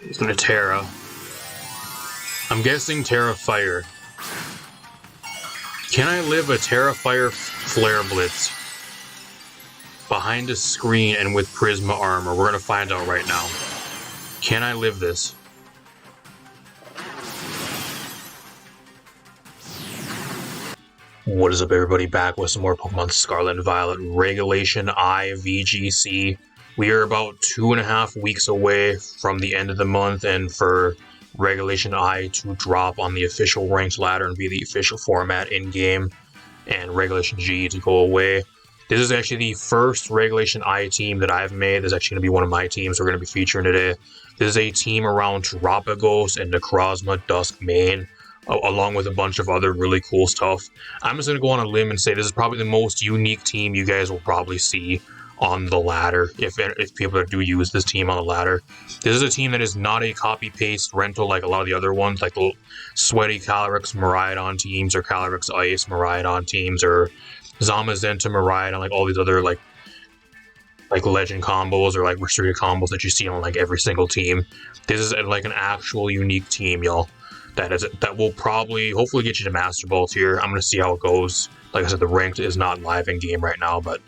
It's gonna Terra. I'm guessing Terra Fire. Can I live a Terra Fire Flare Blitz behind a screen and with Prisma armor? We're gonna find out right now. Can I live this? What is up, everybody? Back with some more Pokemon Scarlet and Violet Regulation I VGC. We are about 2.5 weeks away from the end of the month, and for Regulation I to drop on the official ranked ladder and be the official format in-game, and Regulation G to go away. This is actually the first Regulation I team that I've made. This is actually going to be one of my teams we're going to be featuring today. This is a team around terapagos and NECROZMA Dusk main, along with a bunch of other really cool stuff. I'm just going to go on a limb and say this is probably the most unique team you guys will probably see on the ladder, if people do use this team on the ladder. This is a team that is not a copy-paste rental like a lot of the other ones, like the sweaty Calyrex Miraidon teams, or Calyrex Ice Miraidon teams, or Zamazenta Miraidon, like all these other like legend combos or like restricted combos that you see on like every single team. This is like an actual unique team, y'all. That will probably, hopefully, get you to Master Ball tier. I'm going to see how it goes. Like I said, the ranked is not live in game right now, but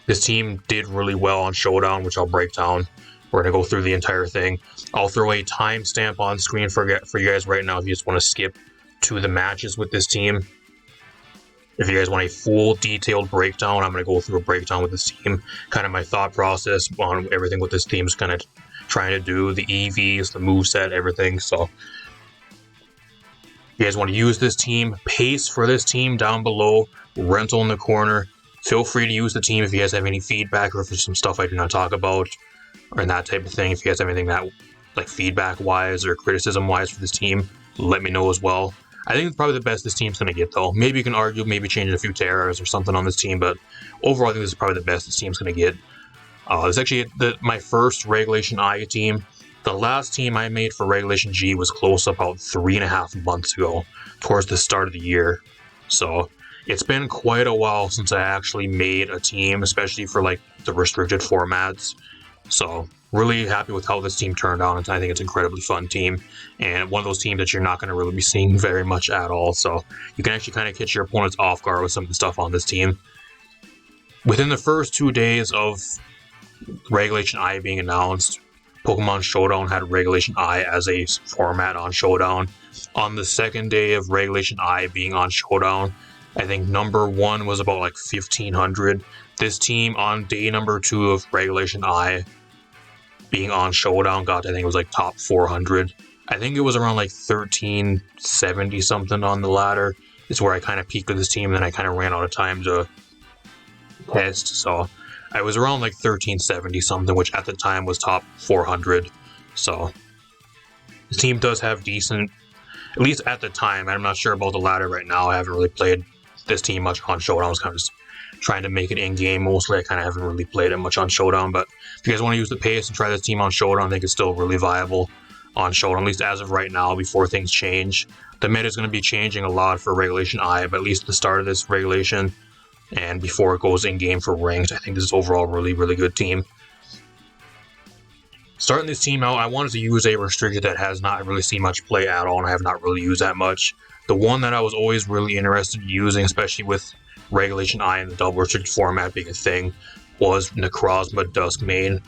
this team did really well on Showdown, which I'll break down. We're going to go through the entire thing. I'll throw a timestamp on screen for you guys right now if you just want to skip to the matches with this team. If you guys want a full detailed breakdown, I'm going to go through a breakdown with this team. Kind of my thought process on everything what this team's kind of trying to do. The EVs, the moveset, everything. So if you guys want to use this team, pace for this team down below, rental in the corner. Feel free to use the team if you guys have any feedback or if there's some stuff I do not talk about or that type of thing. If you guys have anything that, like, feedback-wise or criticism-wise for this team, let me know as well. I think it's probably the best this team's going to get, though. Maybe you can argue, maybe change a few Terras or something on this team, but overall I think this is probably the best this team's going to get. It's actually my first Regulation I team. The last team I made for Regulation G was close about 3.5 months ago, towards the start of the year. So it's been quite a while since I actually made a team, especially for like the restricted formats. So really happy with how this team turned out, and I think it's an incredibly fun team, and one of those teams that you're not going to really be seeing very much at all. So you can actually kind of catch your opponents off guard with some of the stuff on this team. Within the first 2 days of Regulation I being announced, Pokemon Showdown had Regulation I as a format on Showdown. On the second day of Regulation I being on Showdown, I think number 1 was about like 1,500. This team on day number 2 of Regulation I being on Showdown got, I think it was like top 400. I think it was around like 1,370 something on the ladder. It's where I kind of peaked with this team, and then I kind of ran out of time to test. So I was around like 1,370 something, which at the time was top 400. So the team does have decent, at least at the time. I'm not sure about the ladder right now. I haven't really played this team much on Showdown. I was kind of just trying to make it in-game mostly. I kind of haven't really played it much on Showdown, but if you guys want to use the pace and try this team on Showdown, I think it's still really viable on Showdown, at least as of right now, before things change. The meta is going to be changing a lot for Regulation I, but at least at the start of this regulation and before it goes in-game for ranked, I think this is overall really, really good team. Starting this team out, I wanted to use a restricted that has not really seen much play at all, and I have not really used that much. The one that I was always really interested in using, especially with Regulation I and the double restricted format being a thing, was NECROZMA Dusk main.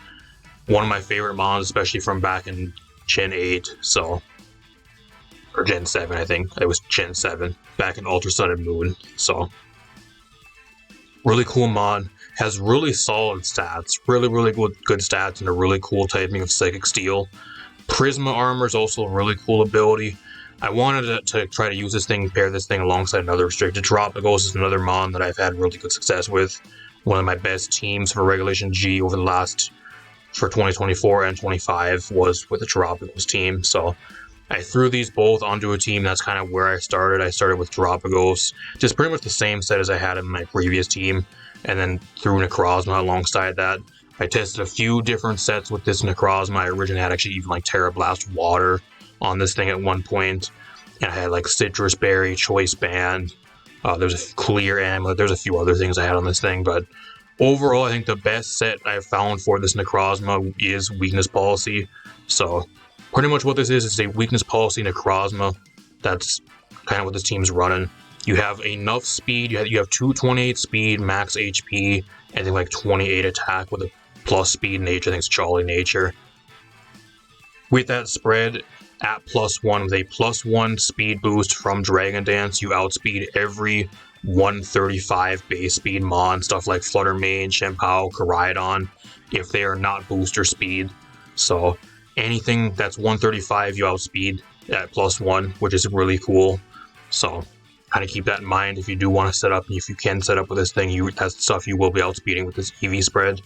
One of my favorite mons, especially from back in Gen 8, so, or Gen 7, I think. It was Gen 7, back in Ultra Sun and Moon, so. Really cool mon, has really solid stats, really good stats, and a really cool typing of Psychic Steel. Prisma Armor is also a really cool ability. I wanted to try to use this thing, pair this thing alongside another restricted. Terapagos is another mon that I've had really good success with. One of my best teams for Regulation G over the last, for 2024 and 25, was with the Terapagos team. So I threw these both onto a team. That's kind of where I started. I started with Terapagos, just pretty much the same set as I had in my previous team, and then threw NECROZMA alongside that. I tested a few different sets with this NECROZMA. I originally had actually even like Terra Blast Water on this thing at one point, and I had like Citrus Berry, Choice Band, there's a Clear Amulet, there's a few other things I had on this thing, but overall I think the best set I've found for this NECROZMA is Weakness Policy. So Pretty much what this is a weakness policy NECROZMA. That's kind of what this team's running. You have enough speed, you have 228 speed, max HP, and then like 28 attack with a plus speed nature. I think it's Jolly nature. With that spread at +1 with a +1 speed boost from Dragon Dance, you outspeed every 135 base speed mon, stuff like Flutter Mane, Chien-Pao, Koraidon, if they are not booster speed. So anything that's 135 you outspeed at +1, which is really cool. So kind of keep that in mind if you do want to set up, and if you can set up with this thing, that's stuff you will be outspeeding with this EV spread.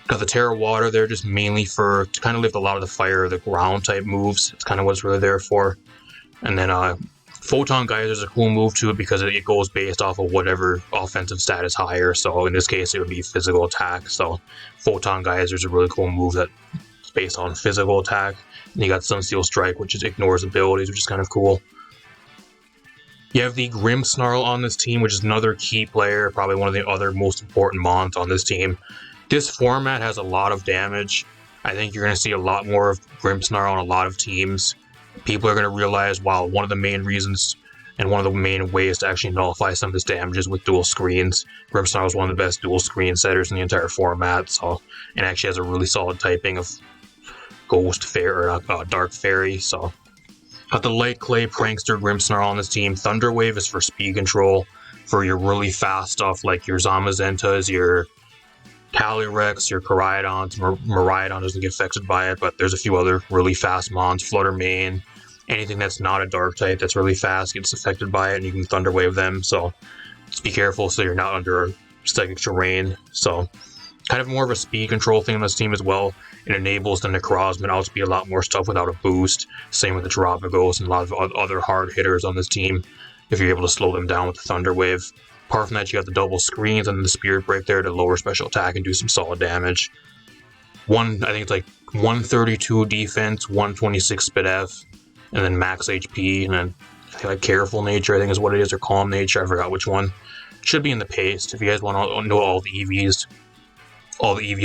Got the Terra Water there just mainly to kind of lift a lot of the fire or the ground type moves. It's kind of what it's really there for. And then Photon Geyser is a cool move to it because it goes based off of whatever offensive stat is higher. So in this case, it would be physical attack. So Photon Geyser is a really cool move that's based on physical attack. And you got Sunsteel Strike, which just ignores abilities, which is kind of cool. You have the Grimmsnarl on this team, which is another key player, probably one of the other most important mons on this team. This format has a lot of damage. I think you're going to see a lot more of Grimmsnarl on a lot of teams. People are going to realize, wow, one of the main reasons and one of the main ways to actually nullify some of this damage is with dual screens. Grimmsnarl is one of the best dual screen setters in the entire format, so it actually has a really solid typing of Ghost Fairy or Dark Fairy. So got the Light Clay Prankster Grimmsnarl on this team. Thunder Wave is for speed control for your really fast stuff like your Zamazentas, your Calyrex, your Koraidons. Miraidon doesn't get affected by it, but there's a few other really fast mons. Flutter Mane, anything that's not a dark type that's really fast gets affected by it, and you can Thunder Wave them. So just be careful so you're not under Psychic Terrain. So kind of more of a speed control thing on this team as well. It enables the NECROZMA to outspeed a lot more stuff without a boost. Same with the terapagos and a lot of other hard hitters on this team if you're able to slow them down with the Thunder Wave. Apart from that, you got the double screens and the Spirit Break there to lower special attack and do some solid damage. I think it's like 132 defense, 126 spit F, and then max HP, and then I think like Careful Nature, I think is what it is, or Calm Nature, I forgot which one. It should be in the paste. If you guys want to know all the EVs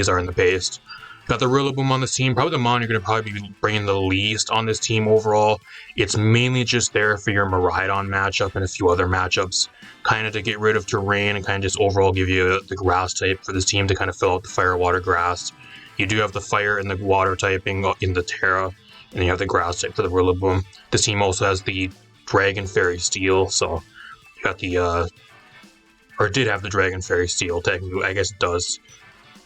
are in the paste. Got the Rillaboom on this team. Probably the mon you're going to probably be bringing the least on this team overall. It's mainly just there for your Miraidon matchup and a few other matchups. Kind of to get rid of terrain and kind of just overall give you the grass type for this team to kind of fill out the fire, water, grass. You do have the fire and the water typing in the Terra, and then you have the grass type for the Rillaboom. This team also has the Dragon Fairy Steel, so you got the, or it did have the Dragon Fairy Steel, technically, I guess it does.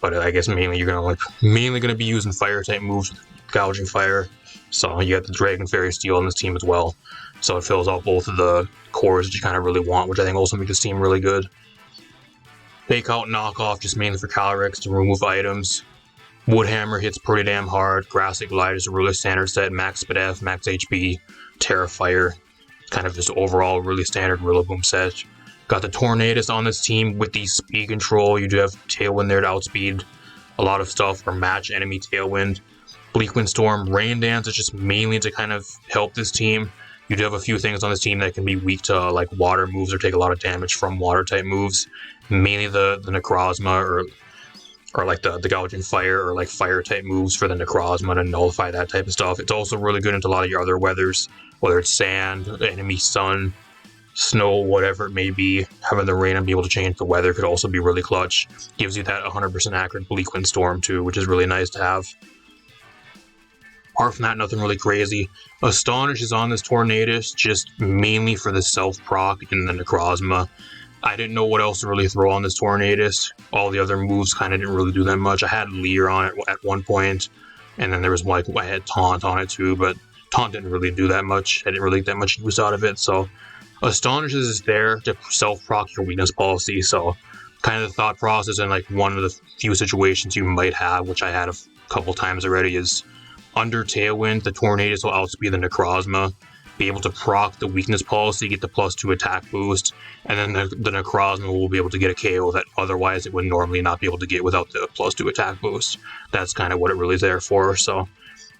But I guess mainly you're gonna be using fire type moves, gouging fire. So you got the Dragon Fairy Steel on this team as well. So it fills out both of the cores that you kind of really want, which I think also makes this team really good. Fake Out Knockoff just mainly for Calyrex to remove items. Woodhammer hits pretty damn hard. Grassy Glide is a really standard set, max speed F, max HP, Terra Fire. Kind of just overall really standard Rillaboom set. Got the Tornadus on this team with the speed control. You do have Tailwind there to outspeed a lot of stuff or match enemy Tailwind. Bleakwind Storm, Rain Dance is just mainly to kind of help this team. You do have a few things on this team that can be weak to like water moves or take a lot of damage from water type moves. Mainly the NECROZMA or like the Gouging Fire or like fire type moves for the NECROZMA to nullify that type of stuff. It's also really good into a lot of your other weathers, whether it's sand, enemy sun, snow, whatever it may be. Having the rain and be able to change the weather could also be really clutch. Gives you that 100% accurate Bleakwind Storm too, which is really nice to have. Apart from that, nothing really crazy. Astonish is on this Tornadus just mainly for the self-proc in the NECROZMA. I didn't know what else to really throw on this Tornadus. All the other moves kind of didn't really do that much. I had Leer on it at one point, and then there was like I had Taunt on it too, but Taunt didn't really do that much. I didn't really get that much use out of it, so Astonish is there to self-proc your weakness policy, so kind of the thought process and like one of the few situations you might have, which I had a couple times already, is under Tailwind, the Tornadus will outspeed the NECROZMA, be able to proc the weakness policy, get the +2 attack boost, and then the NECROZMA will be able to get a KO that otherwise it would normally not be able to get without the +2 attack boost. That's kind of what it really is there for, so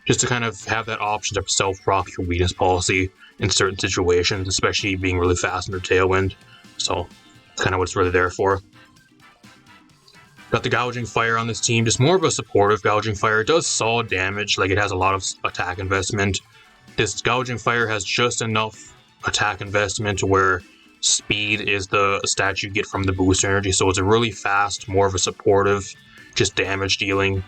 just to kind of have that option to self-proc your weakness policy in certain situations, especially being really fast under Tailwind. So that's kind of what it's really there for. Got the Gouging Fire on this team, just more of a supportive Gouging Fire. It does solid damage, like it has a lot of attack investment. This Gouging Fire has just enough attack investment to where speed is the stat you get from the boost energy, so it's a really fast, more of a supportive, just damage dealing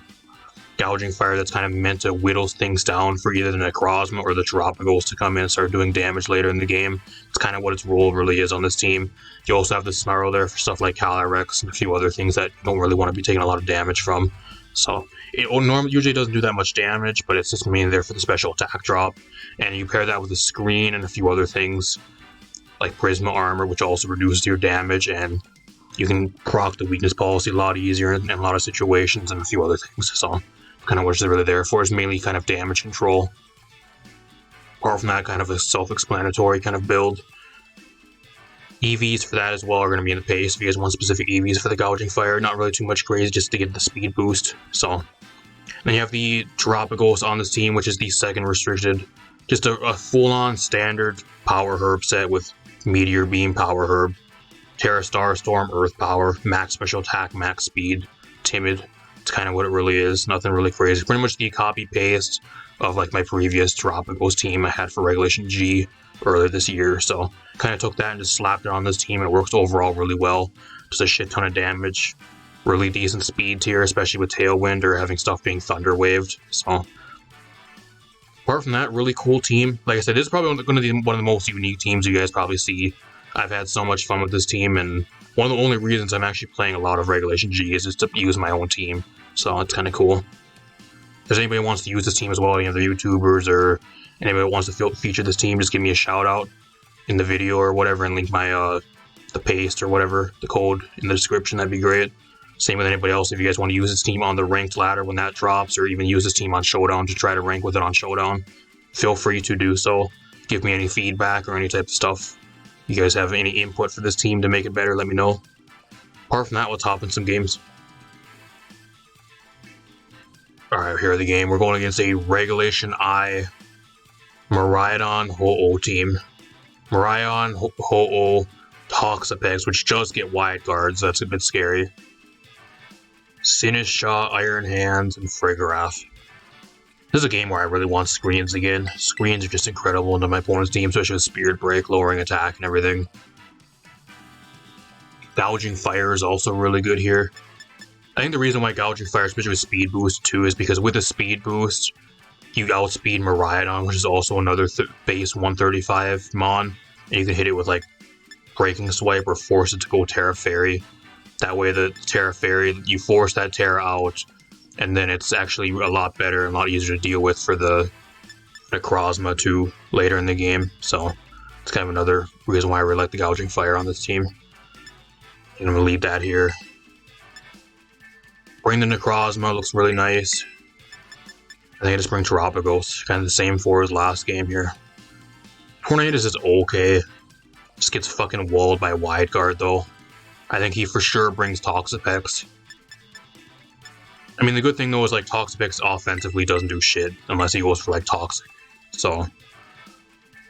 Gouging Fire that's kind of meant to whittle things down for either the NECROZMA or the terapagos to come in and start doing damage later in the game. It's kind of what its role really is on this team. You also have the Snarl there for stuff like Calyrex and a few other things that you don't really want to be taking a lot of damage from. So it normally usually doesn't do that much damage, but it's just mainly there for the special attack drop. And you pair that with a screen and a few other things like Prisma Armor, which also reduces your damage, and you can proc the weakness policy a lot easier in a lot of situations and a few other things. So kind of what it's really there for is mainly kind of damage control. Apart from that, kind of a self-explanatory kind of build. EVs for that as well are going to be in the pace. If you guys want specific EVs for the Gouging Fire, not really too much crazy, just to get the speed boost. So then you have the Terapagos on this team, which is the second restricted. Just a full-on standard power herb set with Meteor Beam power herb, Terra Star Storm Earth power, max special attack, max speed, timid. It's kind of what it really is. Nothing really crazy. Pretty much the copy-paste of like my previous Terapagos team I had for Regulation G earlier this year. So kind of took that and just slapped it on this team, and it works overall really well. Just a shit ton of damage. Really decent speed tier, especially with Tailwind or having stuff being Thunder Waved. So apart from that, really cool team. Like I said, this is probably going to be one of the most unique teams you guys probably see. I've had so much fun with this team, and one of the only reasons I'm actually playing a lot of Regulation G is just to use my own team. So it's kind of cool. If there's anybody who wants to use this team as well, any other YouTubers or anybody who wants to feature this team, just give me a shout out in the video or whatever and link my the paste or whatever, the code in the description. That'd be great. Same with anybody else. If you guys want to use this team on the ranked ladder when that drops, or even use this team on Showdown to try to rank with it on Showdown, feel free to do so. Give me any feedback or any type of stuff. You guys have any input for this team to make it better, let me know. Apart from that, let's hop in some games. Alright, here are the game. We're going against a Regulation I Miraidon Ho-Oh team. Miraidon, Ho-Oh, Toxapex, which just get wide guards. That's a bit scary. Sinistcha, Iron Hands, and Frigarath. This is a game where I really want screens again. Screens are just incredible into my opponent's team, especially with Spirit Break, lowering attack and everything. Gouging Fire is also really good here. I think the reason why Gouging Fire, especially with Speed Boost too, is because with the Speed Boost, you outspeed Miraidon, which is also another base 135 Mon, and you can hit it with like Breaking Swipe or force it to go Terra Fairy. That way the Terra Fairy, you force that Terra out, and then it's actually a lot better and a lot easier to deal with for the NECROZMA too later in the game. So it's kind of another reason why I really like the Gouging Fire on this team. And I'm going to leave that here. Bring the NECROZMA, looks really nice. I think I just bring Terapagos, kind of the same for his last game here. Tornadus is okay. Just gets fucking walled by Wide Guard though. I think he for sure brings Toxapex. I mean, the good thing though is like Toxapex offensively doesn't do shit unless he goes for like Toxic. So,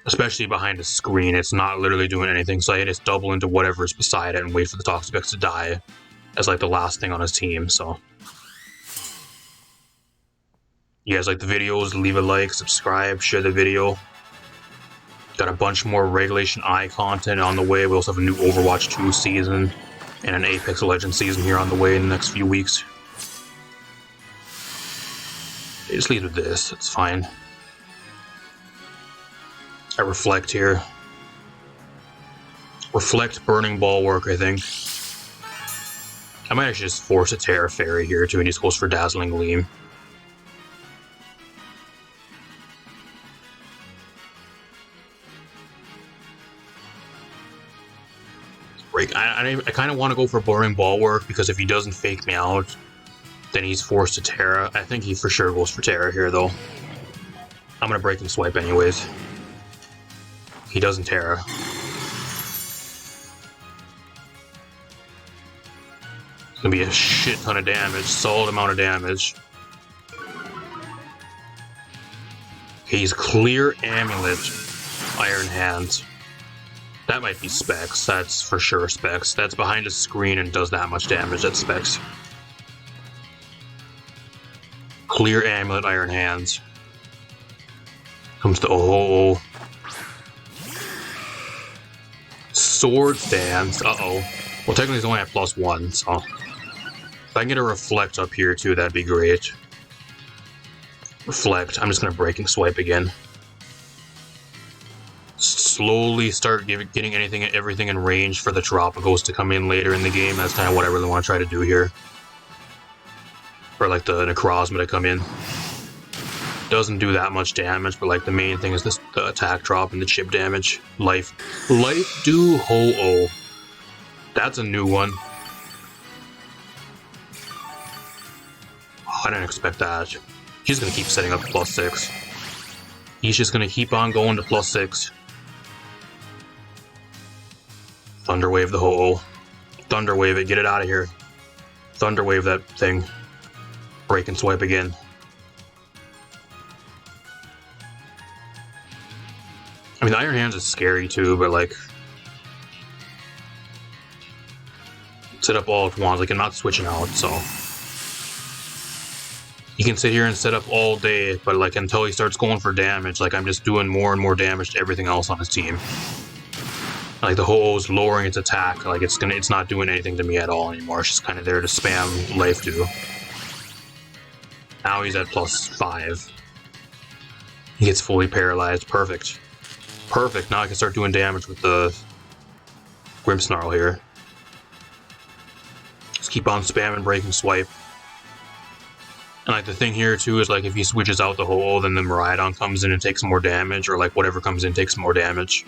especially behind a screen, it's not literally doing anything. So I just double into whatever's beside it and wait for the Toxapex to die as like the last thing on his team. So, you guys like the videos, leave a like, subscribe, share the video. Got a bunch more Regulation I content on the way. We also have a new Overwatch 2 season and an Apex Legends season here on the way in the next few weeks. Just leave with this, it's fine. I reflect here. Reflect Burning Bulwark, I think. I might actually just force a Terra Fairy here too, and he just goes for Dazzling Gleam. I kind of want to go for Burning Bulwark because if he doesn't fake me out, then he's forced to Terra. I think he for sure goes for Terra here though. I'm going to Breaking Swipe anyways. He doesn't Terra. It's going to be a shit ton of damage, solid amount of damage. He's Clear Amulet, Iron Hands. That might be Specs, that's for sure Specs. That's behind a screen and does that much damage, that's Specs. Clear Amulet, Iron Hands. Comes to oh. Sword Stance. Uh-oh. Well, technically he's only at +1, so... If I can get a Reflect up here, too, that'd be great. Reflect. I'm just gonna Breaking Swipe again. Slowly start getting everything in range for the Terapagos to come in later in the game. That's kind of what I really want to try to do here. Or like the NECROZMA to come in. Doesn't do that much damage, but like the main thing is the attack drop and the chip damage. Life do Ho-Oh. That's a new one. Oh, I didn't expect that. He's gonna keep setting up to +6. He's just gonna keep on going to +6. Thunderwave the Ho-Oh. Thunderwave it, get it out of here. Thunderwave that thing. Break and Swipe again. I mean, the Iron Hands is scary too, but like... Set up all at once, like I'm not switching out, so... You can sit here and set up all day, but like until he starts going for damage, like I'm just doing more and more damage to everything else on his team. Like the Ho-Oh's lowering its attack, like it's not doing anything to me at all anymore. It's just kind of there to spam Life Dew. Now he's at +5. He gets fully paralyzed. Perfect. Perfect. Now I can start doing damage with the Grimmsnarl here. Just keep on spamming Breaking Swipe. And like the thing here too is like if he switches out the Ho-Oh, then the Miraidon comes in and takes more damage, or like whatever comes in takes more damage.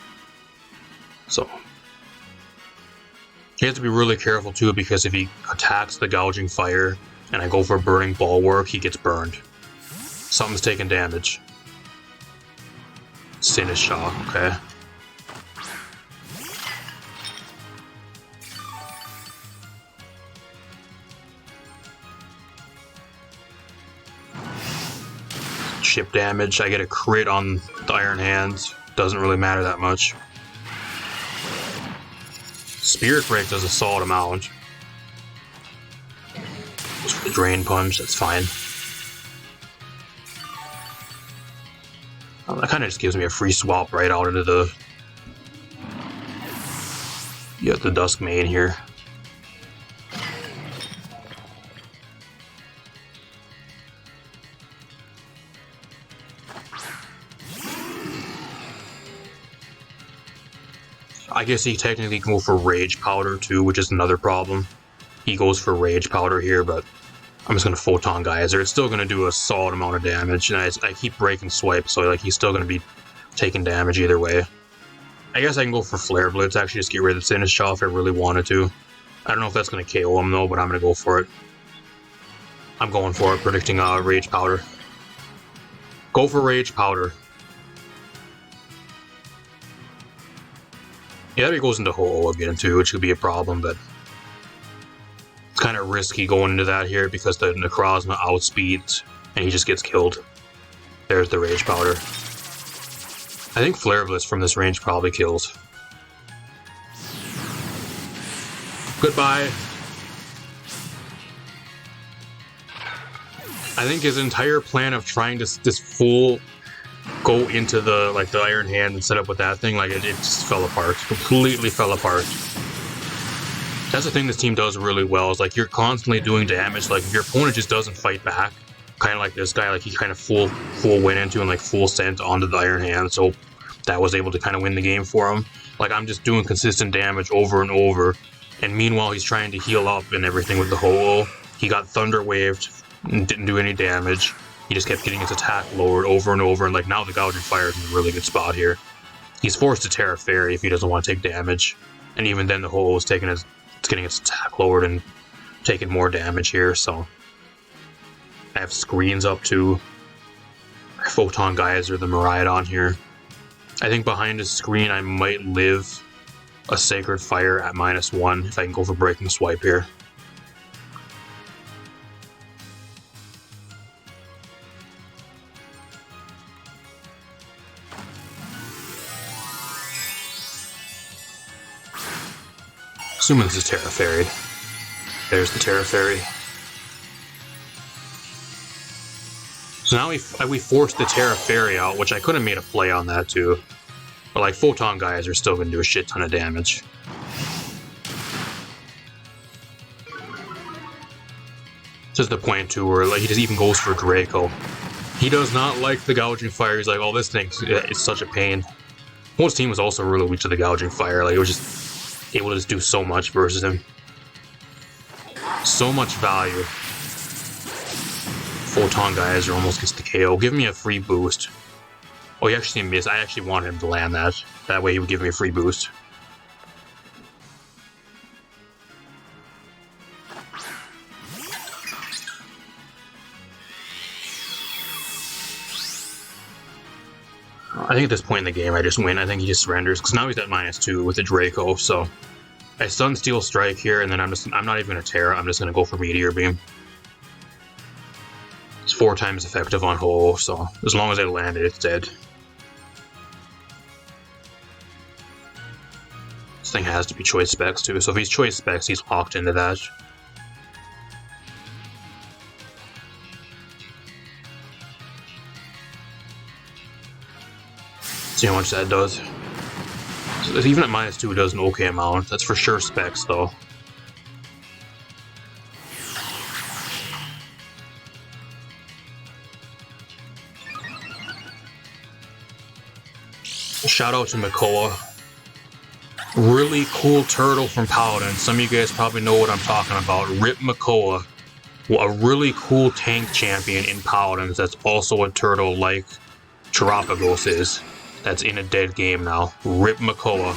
So you have to be really careful too, because if he attacks the Gouging Fire and I go for Burning Bulwark, he gets burned. Something's taking damage. Sinistcha, okay. Chip damage. I get a crit on the Iron Hands. Doesn't really matter that much. Spirit Break does a solid amount. Just for the Drain Punch, that's fine. That kind of just gives me a free swap right out into the... You have the Dusk main here. I guess he technically can go for Rage Powder too, which is another problem. He goes for Rage Powder here, but I'm just going to Photon Geyser. It's still going to do a solid amount of damage, and I keep Breaking Swipe, so like he's still going to be taking damage either way. I guess I can go for Flare Blitz, actually just get rid of the Sinistcha if I really wanted to. I don't know if that's going to KO him though, but I'm going to go for it. I'm going for it, predicting Rage Powder. Go for Rage Powder. Yeah, he goes into Ho-Oh again too, which could be a problem, but it's kind of risky going into that here because the NECROZMA outspeeds and he just gets killed. There's the Rage Powder. I think Flare Blitz from this range probably kills. Goodbye. I think his entire plan of trying to this full go into the the Iron Hand and set up with that thing, like it just fell apart. Completely fell apart. That's the thing this team does really well, is like you're constantly doing damage. Like if your opponent just doesn't fight back, kind of like this guy, like he kind of full went into and like full sent onto the Iron Hand, so that was able to kind of win the game for him. Like I'm just doing consistent damage over and over, and meanwhile he's trying to heal up and everything with the Ho-Oh. He got Thunder Waved and didn't do any damage. He just kept getting his attack lowered over and over, and like now the Gouging Fire is in a really good spot here. He's forced to Terra Fairy if he doesn't want to take damage, and even then the Ho-Oh is getting its attack lowered and taking more damage here. So I have screens up too. I have Photon Geyser, the Miraidon here. I think behind his screen I might live a Sacred Fire at -1 if I can go for Breaking Swipe here. Assuming this is Terra Fairy. There's the Terra Fairy. So now we forced the Terra Fairy out, which I could have made a play on that too. But like Photon guys are still gonna do a shit ton of damage. This is the point too where like he just even goes for Draco. He does not like the Gouging Fire. He's like, oh, this thing it's such a pain. Most team was also really weak to the Gouging Fire. Like it was just able to just do so much versus him. So much value. Photon Geyser almost gets the KO. Give me a free boost. Oh, he actually missed. I actually wanted him to land that. That way he would give me a free boost. I think at this point in the game, I just win. I think he just surrenders because now he's at -2 with the Draco. So I stun Steel Strike here, and then I'm not even gonna Terra. I'm just gonna go for Meteor Beam. It's 4 times effective on Ho, so as long as I land it, it's dead. This thing has to be Choice Specs too, so if he's Choice Specs, he's locked into that. See how much that does. So even at -2, it does an okay amount. That's for sure Specs though. Shout out to Makoa. Really cool turtle from Paladin. Some of you guys probably know what I'm talking about. Rip Makoa. Well, a really cool tank champion in Paladins that's also a turtle like Terapagos is. That's in a dead game now. Rip Makoa.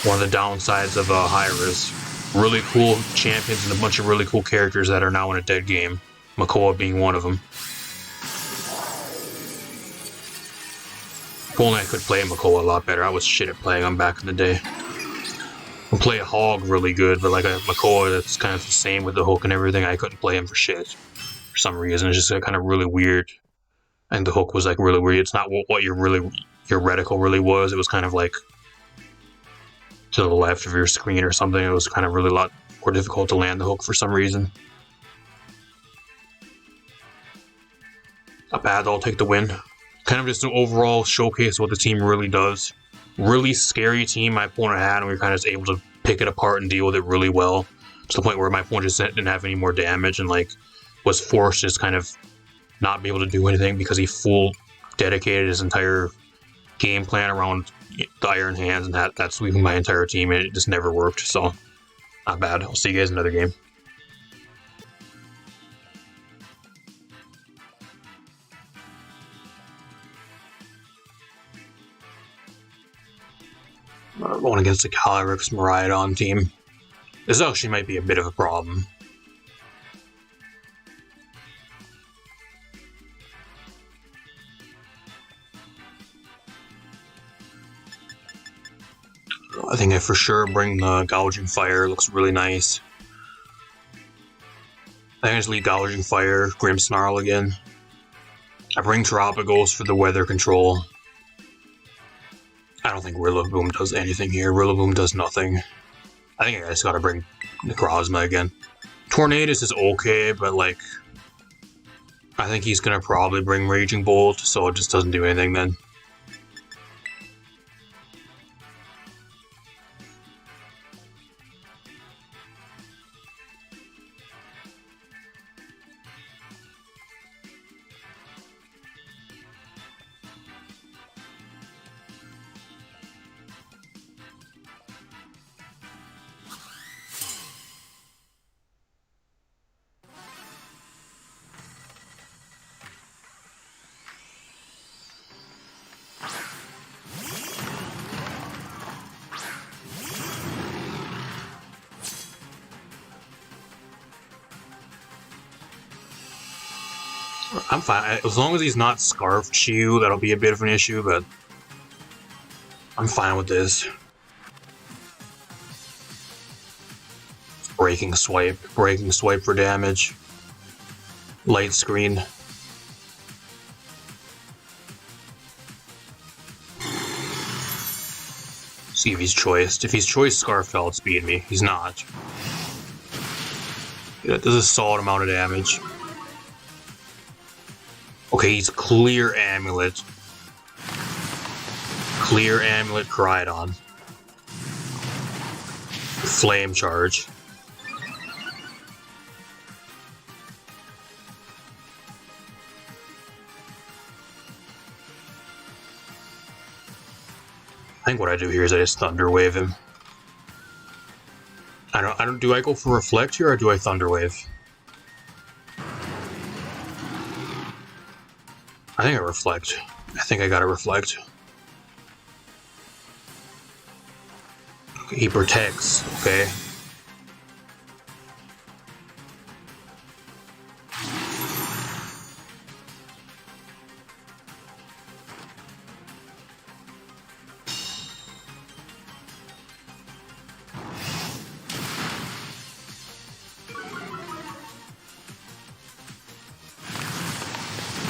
One of the downsides of Hyra's. Really cool champions and a bunch of really cool characters that are now in a dead game. Makoa being one of them. If only I could play Makoa a lot better. I was shit at playing him back in the day. I play a Hog really good, but like a Makoa that's kind of the same with the hook and everything, I couldn't play him for shit. For some reason, it's just kind of really weird. And the hook was like really weird. It's not what your reticle really was. It was kind of like to the left of your screen or something. It was kind of really a lot more difficult to land the hook for some reason. Not bad, I'll take the win. Kind of just an overall showcase of what the team really does. Really scary team my opponent had, and we were kind of just able to pick it apart and deal with it really well. To the point where my opponent just didn't have any more damage and like was forced to just kind of not be able to do anything because he full dedicated his entire game plan around the Iron Hands and that sweeping my entire team, and it just never worked. So not bad. I'll see you guys in another game. Going against the Calyrex Miraidon team. This actually might be a bit of a problem. I think I for sure bring the Gouging Fire. It looks really nice. I think I just leave Gouging Fire, Grimmsnarl again. I bring Terapagos for the weather control. I don't think Rillaboom does anything here. Rillaboom does nothing. I think I just gotta bring NECROZMA again. Tornadus is okay, but like, I think he's gonna probably bring Raging Bolt, so it just doesn't do anything then. I'm fine. As long as he's not Scarf Chew, that'll be a bit of an issue, but I'm fine with this. Breaking Swipe for damage. Light Screen. See if he's choiced. If he's choiced Scarf, he'll outspeed me. He's not. Yeah, that does a solid amount of damage. Okay, he's clear amulet. Clear amulet Crydon. Flame charge. I think what I do here is I just Thunder Wave him. I don't. Do I go for Reflect here or do I Thunder Wave? I think I Reflect. I think I gotta Reflect. He protects. Okay.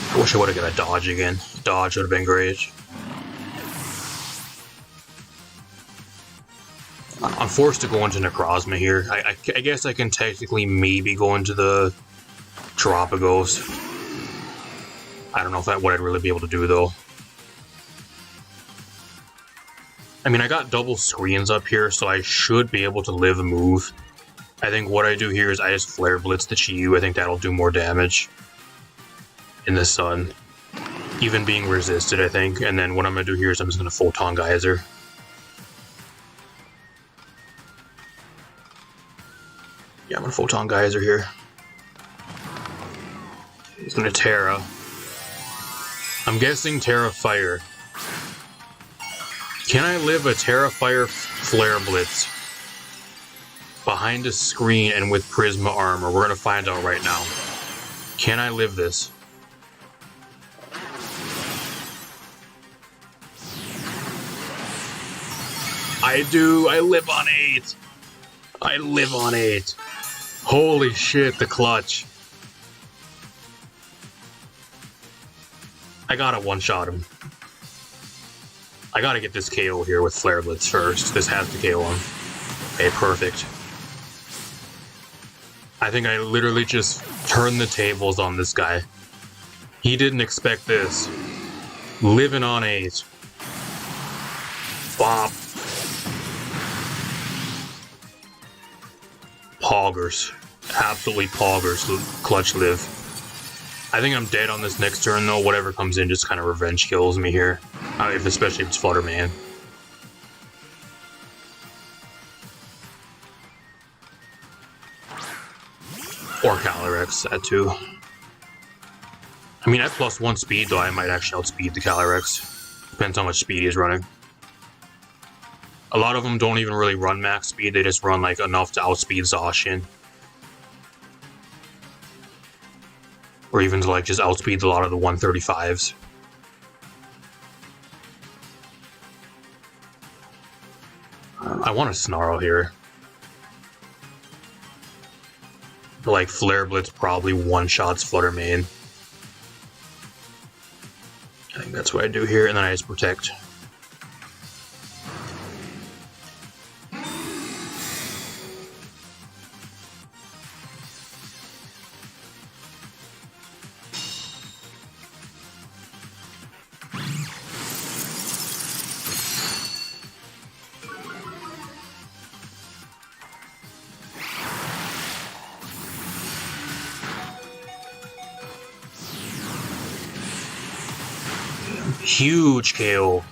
I wish I would have got a dodge again. Dodge would have been great. I'm forced to go into Necrozma here. I guess I can technically maybe go into the terapagos. I don't know if what I'd really be able to do though. I mean, I got double screens up here, so I should be able to live a move. I think what I do here is I just Flare Blitz the Chi-Yu. I think that'll do more damage in the sun. Even being resisted, I think. And then what I'm going to do here is I'm just going to Photon Geyser. Yeah, I'm going to Photon Geyser here. He's going to Terra. I'm guessing Terra Fire. Can I live a Terra Fire Flare Blitz behind a screen and with Prisma Armor? We're going to find out right now. Can I live this? I do. I live on 8. I live on 8. Holy shit, the clutch. I gotta one-shot him. I gotta get this KO here with Flare Blitz first. This has to KO him. Okay, perfect. I think I literally just turned the tables on this guy. He didn't expect this. Living on 8. Bop. Poggers. Absolutely poggers. Clutch live. I think I'm dead on this next turn though. Whatever comes in just kind of revenge kills me here. Especially if it's Flutterman. Or Calyrex, that too. I mean, at +1 speed though, I might actually outspeed the Calyrex. Depends how much speed he's running. A lot of them don't even really run max speed, they just run like enough to outspeed Zacian. Or even to like just outspeed a lot of the 135s. I want a Snarl here. But like Flare Blitz probably one-shots Fluttermane. I think that's what I do here, and then I just Protect. Huge KO.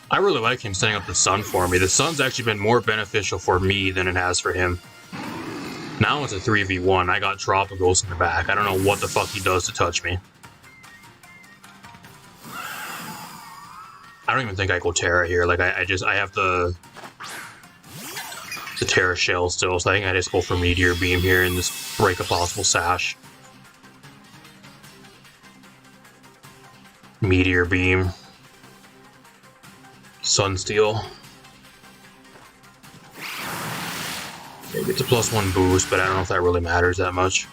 I really like him setting up the sun for me. The sun's actually been more beneficial for me than it has for him. Now it's a 3v1. I got Terapagos in the back. I don't know what the fuck he does to touch me. I don't even think I go Terra here. Like, I have the Terra Shell still, so I think I just go for Meteor Beam here and just break a possible Sash. Meteor Beam. Sunsteel. Maybe it's a +1 boost, but I don't know if that really matters that much.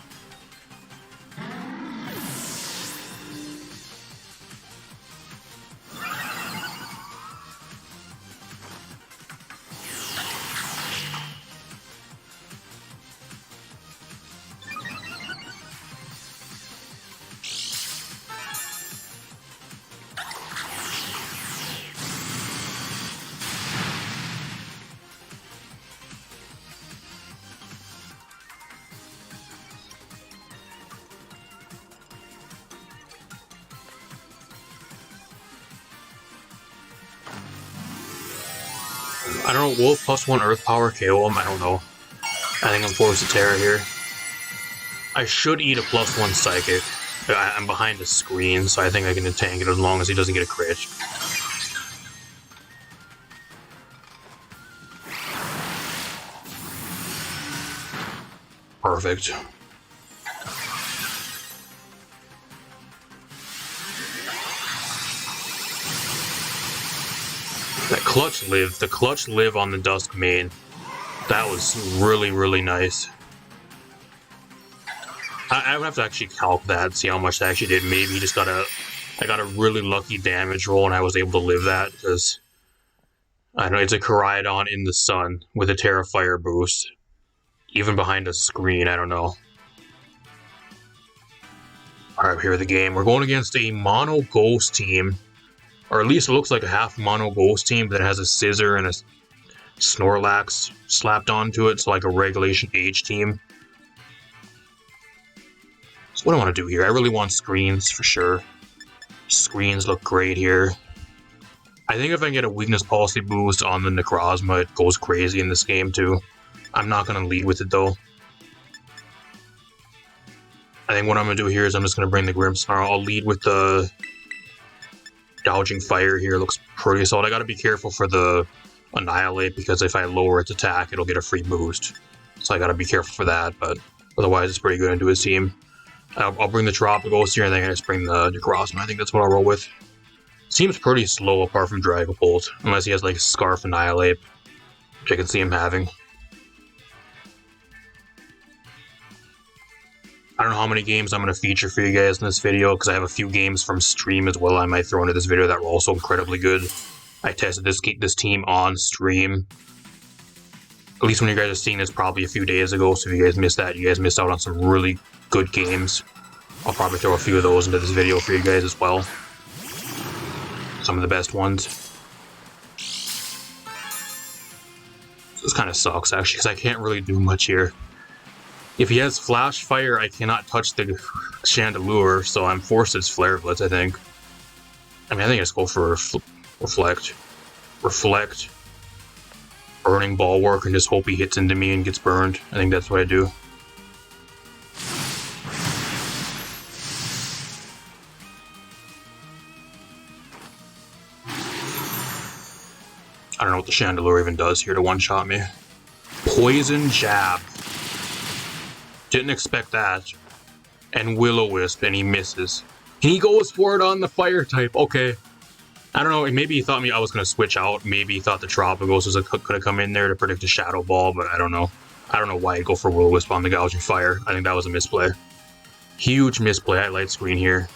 I don't know, will +1 Earth Power KO him? I don't know. I think I'm forced to Terra here. I should eat a +1 Psychic. I'm behind the screen, so I think I can tank it as long as he doesn't get a crit. Perfect. That clutch live, the clutch live on the Dusk main. That was really, really nice. I would have to actually calc that, see how much that actually did. Maybe he just got I got a really lucky damage roll and I was able to live that, because I don't know, it's a Koraidon in the sun with a Terra Fire boost. Even behind a screen, I don't know. Alright, here the game. We're going against a mono ghost team. Or at least it looks like a half mono ghost team that has a Scizor and a Snorlax slapped onto it, so like a Regulation H team. So what do I want to do here? I really want screens for sure. Screens look great here. I think if I can get a weakness policy boost on the NECROZMA, it goes crazy in this game too. I'm not going to lead with it though. I think what I'm going to do here is I'm just going to bring the Grimmsnarl. I'll lead with the Gouging Fire here. Looks pretty solid. I got to be careful for the Annihilate, because if I lower its attack, it'll get a free boost. So I got to be careful for that, but otherwise it's pretty good into his team. I'll bring the Terapagos here, and then I just bring the NECROZMA. I think that's what I'll roll with. Seems pretty slow apart from Dragapult, unless he has like Scarf Annihilate, which I can see him having. I don't know how many games I'm going to feature for you guys in this video, because I have a few games from stream as well I might throw into this video that were also incredibly good. I tested this team on stream. At least when you guys are seeing this, probably a few days ago, so if you guys missed that, you guys missed out on some really good games. I'll probably throw a few of those into this video for you guys as well. Some of the best ones. This kind of sucks, actually, because I can't really do much here. If he has Flash Fire, I cannot touch the Chandelure, so I'm forced to Flare Blitz, I think. I mean, I think I just go for Reflect. Reflect. Burning Bulwark, and just hope he hits into me and gets burned. I think that's what I do. I don't know what the Chandelure even does here to one-shot me. Poison Jab. Didn't expect that. And Will-O-Wisp, and he misses. And he goes for it on the Fire type. Okay. I don't know, maybe he thought I was going to switch out. Maybe he thought the Terapagos could have come in there to predict a Shadow Ball, but I don't know. I don't know why he'd go for Will-O-Wisp on the Gouging Fire. I think that was a misplay. Huge misplay. I Light Screen here.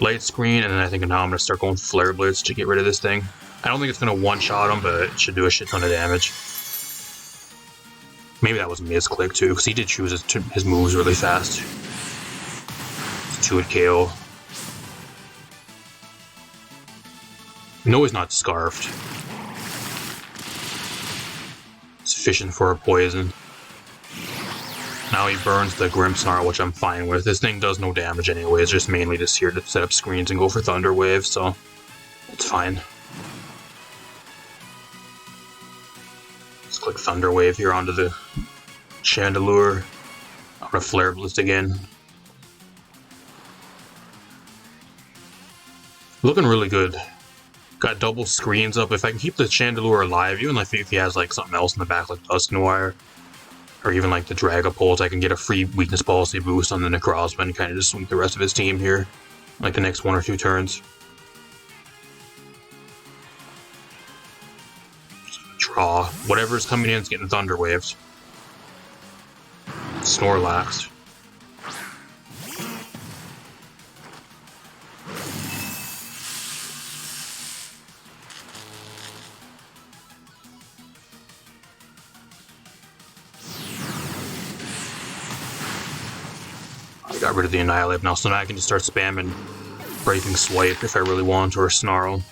Light Screen, and then I think now I'm going to start going Flare Blitz to get rid of this thing. I don't think it's going to one-shot him, but it should do a shit ton of damage. Maybe that was a misclick too, because he did choose his moves really fast. 2-hit KO. No, he's not Scarfed. Sufficient for a poison. Now he burns the Grimmsnarl, which I'm fine with. This thing does no damage anyway. It's just mainly just here to set up screens and go for Thunder Wave, so it's fine. Let's click Thunder Wave here onto the Chandelure. I'm gonna Flare Blitz again. Looking really good. Got double screens up. If I can keep the Chandelure alive, even if he has like something else in the back like Dusknoir, or even like the Dragapult, I can get a free weakness policy boost on the NECROZMA and kind of just sweep the rest of his team here, like the next 1 or 2 turns. Draw. Whatever's coming in is getting Thunder Waves. Snorlax. I got rid of the Annihilate now, so now I can just start spamming Breaking Swipe if I really want, or Snarl.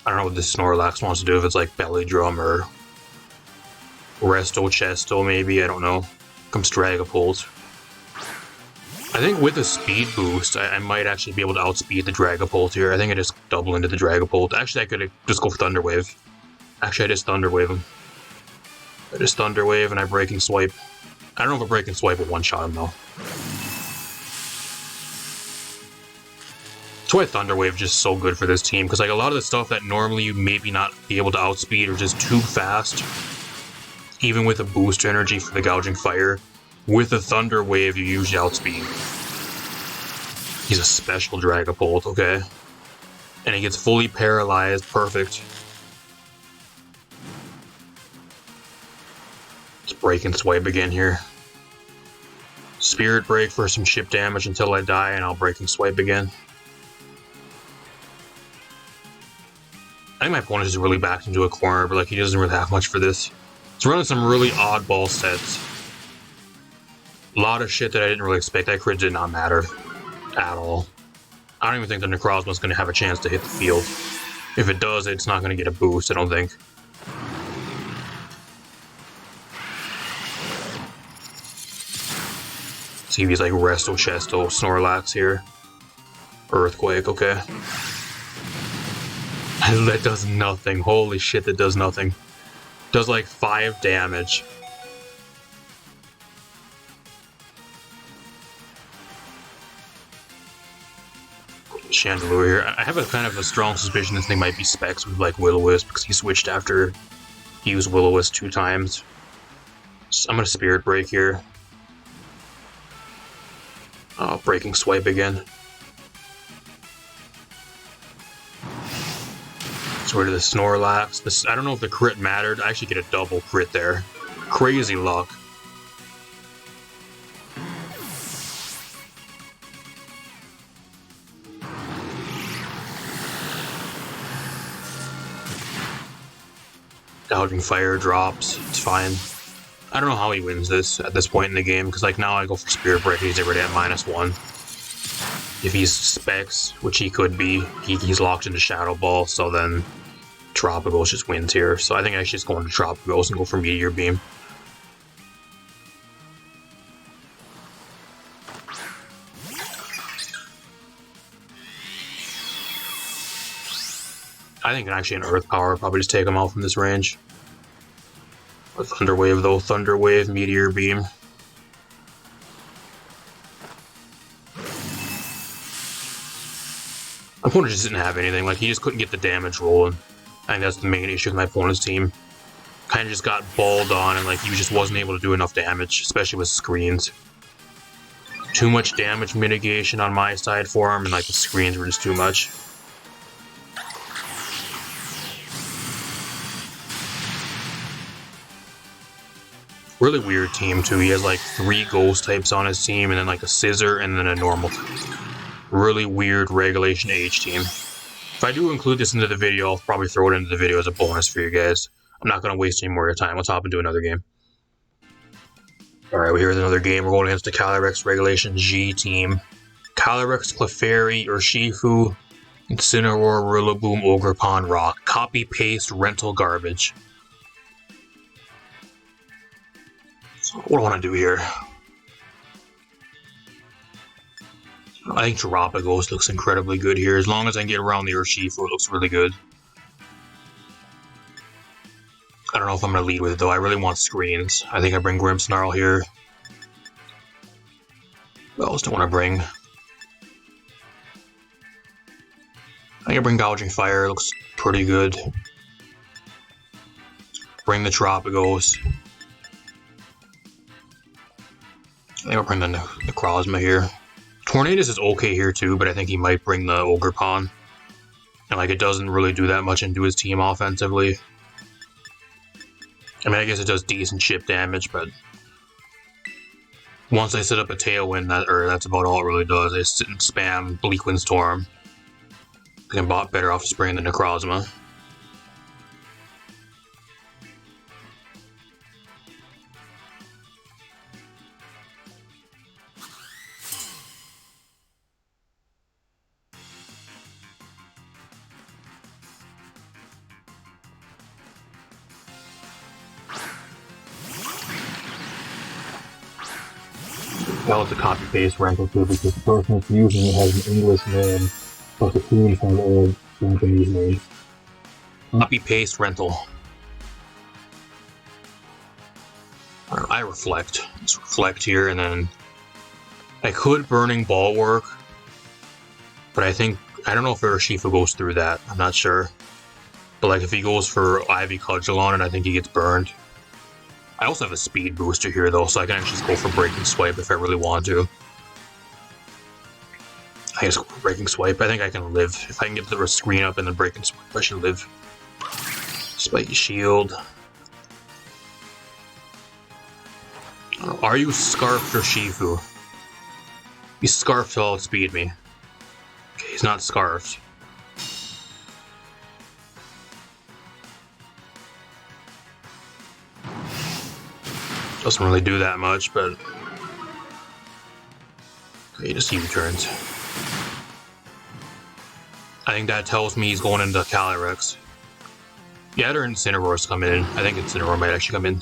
I don't know what this Snorlax wants to do, if it's like Belly Drum or Resto Chesto maybe, I don't know. Comes Dragapult. I think with a speed boost, I might actually be able to outspeed the Dragapult here. I think I just double into the Dragapult. Actually, I could just go Thunder Wave. Actually, I just Thunder Wave him. I just Thunder Wave and I Breaking Swipe. I don't know if a Breaking Swipe will one-shot him, though. That's why Thunder Wave is just so good for this team, because like a lot of the stuff that normally you maybe not be able to outspeed or just too fast, even with a boost energy for the Gouging Fire, with a Thunder Wave you usually outspeed. He's a special Dragapult, okay? And he gets fully paralyzed, perfect. Let's Break and Swipe again here. Spirit Break for some chip damage until I die, and I'll Break and Swipe again. I think my opponent is really backed into a corner, but like he doesn't really have much for this. He's running some really oddball sets. A lot of shit that I didn't really expect. That crit did not matter at all. I don't even think the NECROZMA is going to have a chance to hit the field. If it does, it's not going to get a boost, I don't think. See if he's like Resto, Chesto, Snorlax here. Earthquake, okay. That does nothing. Holy shit, that does nothing. Does like 5 damage. Chandelure here. I have a kind of a strong suspicion this thing might be Specs with like Will-O-Wisp because he switched after he used Will-O-Wisp 2 times. So I'm gonna Spirit Break here. Breaking Swipe again. Get rid of the Snorlax. I don't know if the crit mattered. I actually get a double crit there. Crazy luck. Gouging Fire drops. It's fine. I don't know how he wins this at this point in the game, because like now I go for Spirit Break and he's already at -1. If he's Specs, which he could be, he's locked into Shadow Ball, so then Terapagos just wins here. So I think I should just go into Terapagos and go for Meteor Beam. I think actually an Earth Power would probably just take him out from this range. A Thunder Wave though, Thunder Wave, Meteor Beam. My opponent just didn't have anything, like he just couldn't get the damage rolling. I think that's the main issue with my opponent's team. Kind of just got balled on and like he just wasn't able to do enough damage, especially with screens. Too much damage mitigation on my side for him, and like the screens were just too much. Really weird team too. He has like 3 ghost types on his team, and then like a scissor, and then a normal. Really weird Regulation H team. If I do include this into the video, I'll probably throw it into the video as a bonus for you guys. I'm not going to waste any more of your time. Let's hop into another game. Alright, we're here with another game. We're going against the Calyrex Regulation G team. Calyrex, Clefairy, Urshifu, Incineroar, Rillaboom, Ogerpon, Rock. Copy, paste, rental garbage. So what do I want to do here? I think Terapagos looks incredibly good here. As long as I can get around the Urshifu, it looks really good. I don't know if I'm going to lead with it, though. I really want screens. I think I bring Grimmsnarl here. What else do I want to bring? I think I bring Gouging Fire. It looks pretty good. Bring the Terapagos. I think I'll bring the NECROZMA here. Tornadus is okay here too, but I think he might bring the Ogerpon. And like it doesn't really do that much into his team offensively. I mean, I guess it does decent chip damage, but once I set up a Tailwind, that's about all it really does. I sit and spam Bleak Wind Storm. I think I'm better off just bringing the NECROZMA. Well, it's a copy-paste rental too, because the person that's using it has an English name, but the teams have all Japanese names. Copy-paste rental. I reflect. Let's reflect here, and then I could Burning Ball work, but I don't know if Urshifu goes through that. I'm not sure. But like if he goes for Ivy Cudgel on it, I think he gets burned. I also have a speed booster here though, so I can actually go for Breaking Swipe if I really want to. I guess go for Breaking Swipe. I think I can live. If I can get the screen up and then Breaking Swipe, I should live. Spiky Shield. Are you Scarfed or Shifu? He's Scarfed to outspeed me. Okay, he's not Scarfed. Doesn't really do that much, but... Okay, just U-turns. I think that tells me he's going into Calyrex. Yeah, their Incineroar's coming in. I think Incineroar might actually come in.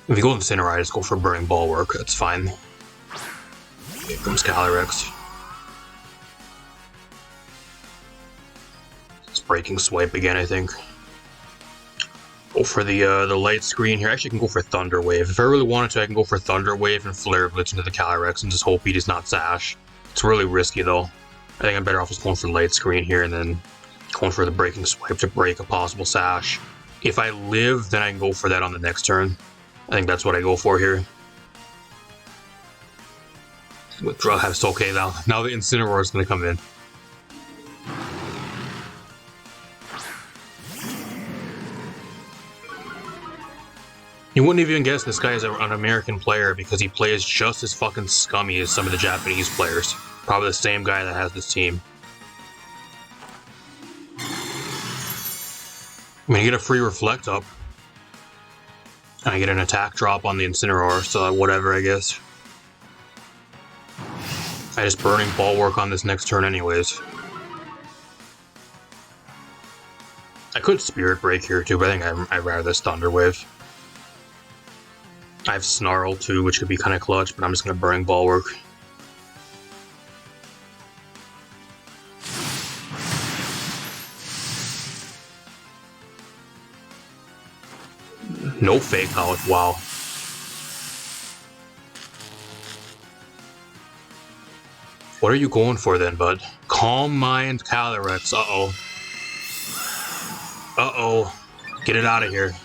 If you go Incineroar, I just go for Burning Ball work. That's fine. Here comes Calyrex. It's Breaking Swipe again, I think. Go for the light screen here. Actually, I can go for Thunder Wave. If I really wanted to, I can go for Thunder Wave and Flare Blitz into the Calyrex and just hope he does not Sash. It's really risky, though. I think I'm better off just going for light screen here and then going for the Breaking Swipe to break a possible Sash. If I live, then I can go for that on the next turn. I think that's what I go for here. Withdraw has okay now. Now the Incineroar is going to come in. You wouldn't even guess this guy is an American player because he plays just as fucking scummy as some of the Japanese players. Probably the same guy that has this team. I'm gonna get a free Reflect up. And I get an attack drop on the Incineroar, so whatever, I guess. I just Burning Ball work on this next turn anyways. I could Spirit Break here too, but I think I'd rather this Thunder Wave. I have Snarl too, which could be kind of clutch, but I'm just going to Burning Ball work. No Fake Out, wow. What are you going for then, bud? Calm Mind Calyrex, uh-oh. Uh-oh. Get it out of here.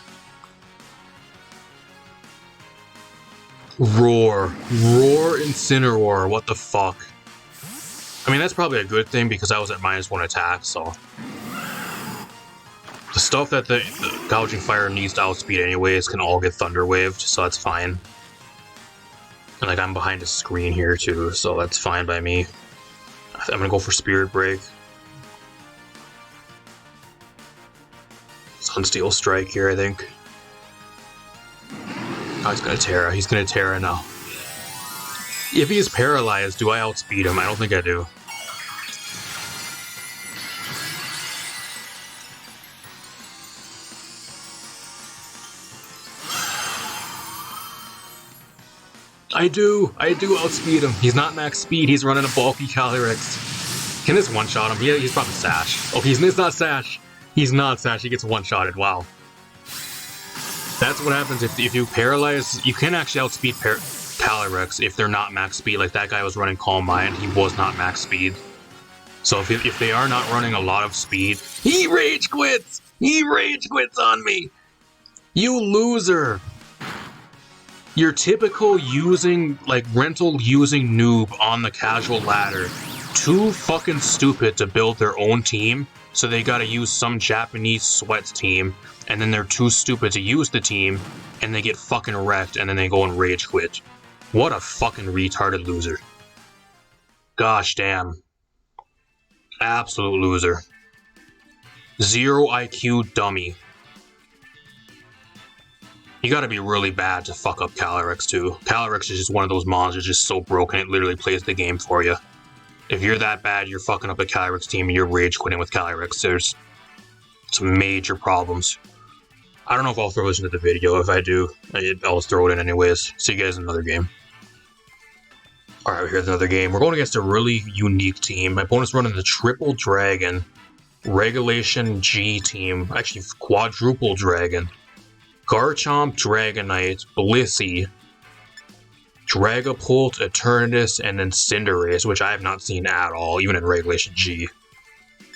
Roar. Roar Incineroar, what the fuck? I mean, that's probably a good thing because I was at -1 attack, so... The stuff that the Gouging Fire needs to outspeed anyways can all get Thunder Waved, so that's fine. And like, I'm behind a screen here too, so that's fine by me. I'm gonna go for Spirit Break. Sunsteel Strike here, I think. Oh, he's gonna Terra. He's gonna Terra now. If he is paralyzed, do I outspeed him? I don't think I do. I do outspeed him. He's not max speed, he's running a bulky Calyrex. Can this one-shot him? Yeah, he's probably Sash. Oh, he's not Sash. He's not Sash, he gets one-shotted, wow. That's what happens if you paralyze. You can actually outspeed Calyrex if they're not max speed. Like that guy was running Calm Mind, he was not max speed. So if they are not running a lot of speed, he rage quits! He rage quits on me! You loser! Your typical rental using noob on the casual ladder. Too fucking stupid to build their own team, so they gotta use some Japanese sweats team, and then they're too stupid to use the team, and they get fucking wrecked, and then they go and rage quit. What a fucking retarded loser. Gosh damn. Absolute loser. 0 IQ dummy. You gotta be really bad to fuck up Calyrex too. Calyrex is just one of those monsters just so broken it literally plays the game for you. If you're that bad, you're fucking up a Calyrex team and you're rage quitting with Calyrex. There's some major problems. I don't know if I'll throw this into the video. If I do, I'll throw it in anyways. See you guys in another game. Alright, here's another game. We're going against a really unique team. My opponent's running the Triple Dragon Regulation G team. Actually, Quadruple Dragon. Garchomp, Dragonite, Blissey, Dragapult, Eternatus, and then Cinderace, which I have not seen at all, even in Regulation G.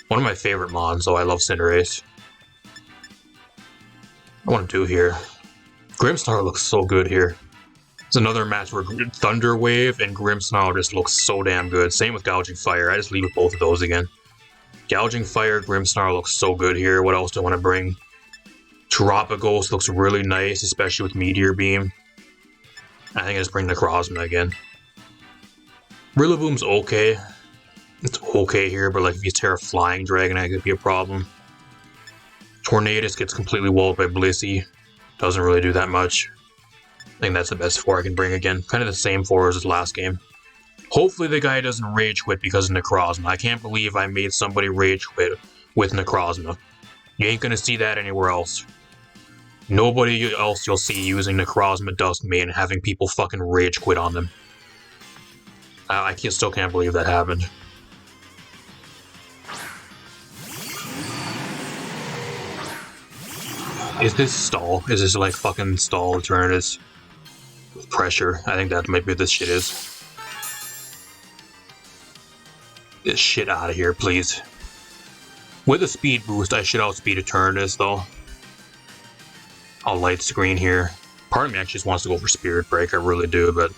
One of my favorite mons, though. I love Cinderace. I want to do here. Grimmsnarl looks so good here. It's another match where Thunder Wave and Grimmsnarl just looks so damn good. Same with Gouging Fire. I just leave with both of those again. Gouging Fire, Grimmsnarl looks so good here. What else do I want to bring? Terapagos looks really nice, especially with Meteor Beam. I think I just bring NECROZMA again. Rillaboom's okay. It's okay here, but like if you tear a Flying Dragonite, it could be a problem. Tornadus gets completely walled by Blissey. Doesn't really do that much. I think that's the best 4 I can bring again. Kind of the same 4 as his last game. Hopefully the guy doesn't rage quit because of NECROZMA. I can't believe I made somebody rage quit with NECROZMA. You ain't gonna see that anywhere else. Nobody else you'll see using NECROZMA Dusk main and having people fucking rage quit on them. I still can't believe that happened. Is this stall? Is this like fucking stall Eternatus? With pressure. I think that might be what this shit is. Get shit out of here, please. With a speed boost, I should outspeed Eternatus though. I'll light screen here. Part of me actually just wants to go for Spirit Break, I really do, but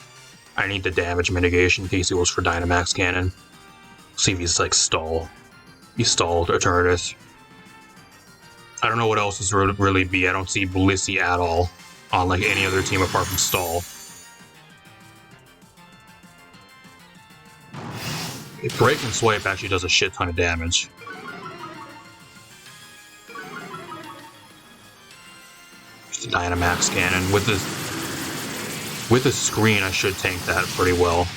I need the damage mitigation in case he goes for Dynamax Cannon. See if he's like stall. He stalled Eternatus. I don't know what else this would really be. I don't see Blissey at all on like any other team apart from stall. Break and Swipe actually does a shit ton of damage. Just a Dynamax Cannon. With the screen, I should tank that pretty well.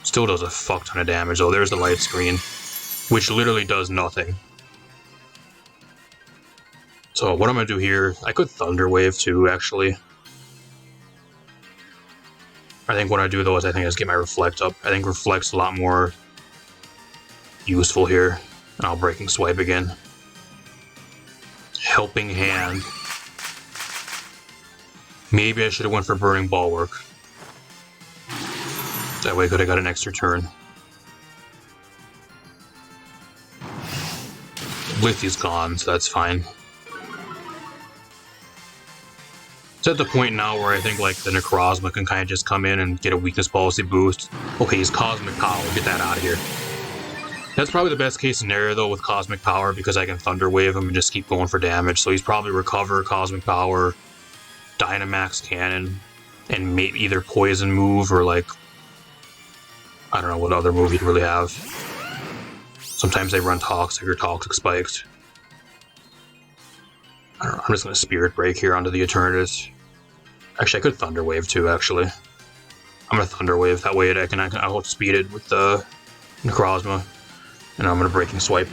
Still does a fuck ton of damage though. There's the light screen, which literally does nothing. So what I'm going to do here, I could Thunder Wave too, actually. I think what I do though is I think I just get my Reflect up. I think Reflect's a lot more useful here. And I'll Breaking Swipe again. Helping Hand. Maybe I should have went for Burning Bulwark. That way I could have got an extra turn. Blissey's gone, so that's fine. It's at the point now where I think like the NECROZMA can kind of just come in and get a weakness policy boost. Okay, he's Cosmic Power. Get that out of here. That's probably the best case scenario though with Cosmic Power because I can Thunder Wave him and just keep going for damage. So he's probably Recover, Cosmic Power, Dynamax Cannon, and maybe either Poison move or like I don't know what other move he'd really have. Sometimes they run Toxic or Toxic Spikes. I don't know, I'm just going to Spirit Break here onto the Eternatus. Actually, I could Thunder Wave too, actually. I'm going to Thunder Wave, that way I can outspeed it with the NECROZMA. And I'm going to Breaking Swipe.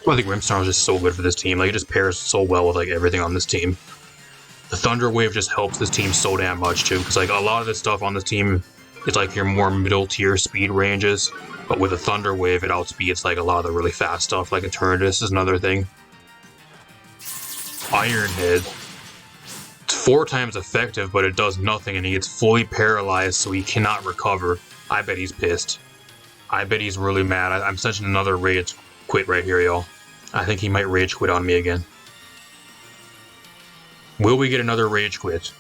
I think Grimmsnarl is just so good for this team. Like, it just pairs so well with like everything on this team. The Thunder Wave just helps this team so damn much too, because like a lot of this stuff on this team is like your more middle tier speed ranges. But with a Thunder Wave, it outspeeds like a lot of the really fast stuff, like Eternatus is another thing. Iron Head. It's 4 times effective, but it does nothing, and he gets fully paralyzed, so he cannot recover. I bet he's pissed. I bet he's really mad. I'm sensing another rage quit right here, y'all. I think he might rage quit on me again. Will we get another rage quit?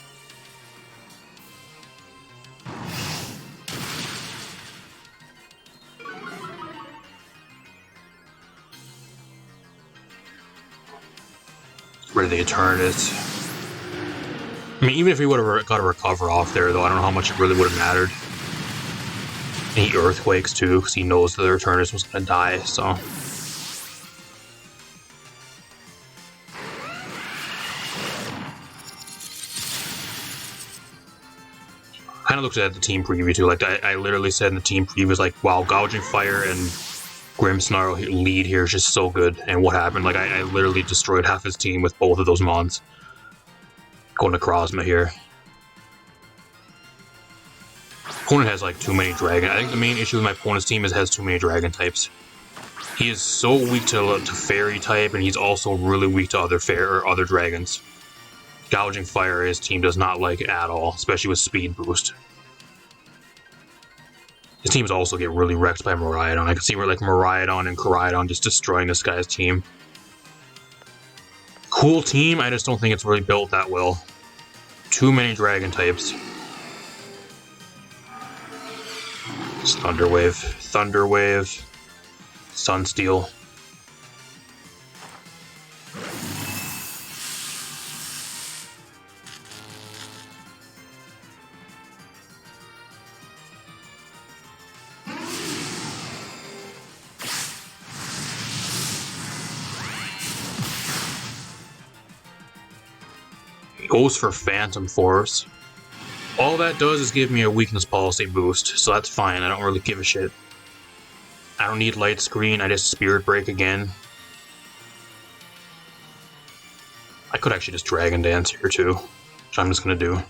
Rid of the Eternatus. I mean, even if he would have got a Recover off there, though, I don't know how much it really would have mattered. And he Earthquakes, too, because he knows that the Eternatus was going to die, so... kind of looked at the team preview, too. Like, I literally said in the team preview, like, wow, Gouging Fire and Grimmsnarl lead here is just so good. And what happened? Like, I literally destroyed half his team with both of those mons. Go NECROZMA here. Opponent has like too many dragon. I think the main issue with my opponent's team is it has too many dragon types. He is so weak to fairy type, and he's also really weak to other dragons. Gouging Fire his team does not like at all, especially with speed boost. His teams also get really wrecked by Miraidon. I can see where like Miraidon and Koraidon just destroying this guy's team. Cool team, I just don't think it's really built that well. Too many dragon types. It's Thunder Wave, Sunsteel. He goes for Phantom Force. All that does is give me a weakness policy boost, so that's fine. I don't really give a shit. I don't need Light Screen, I just Spirit Break again. I could actually just Dragon Dance here too, which I'm just gonna do.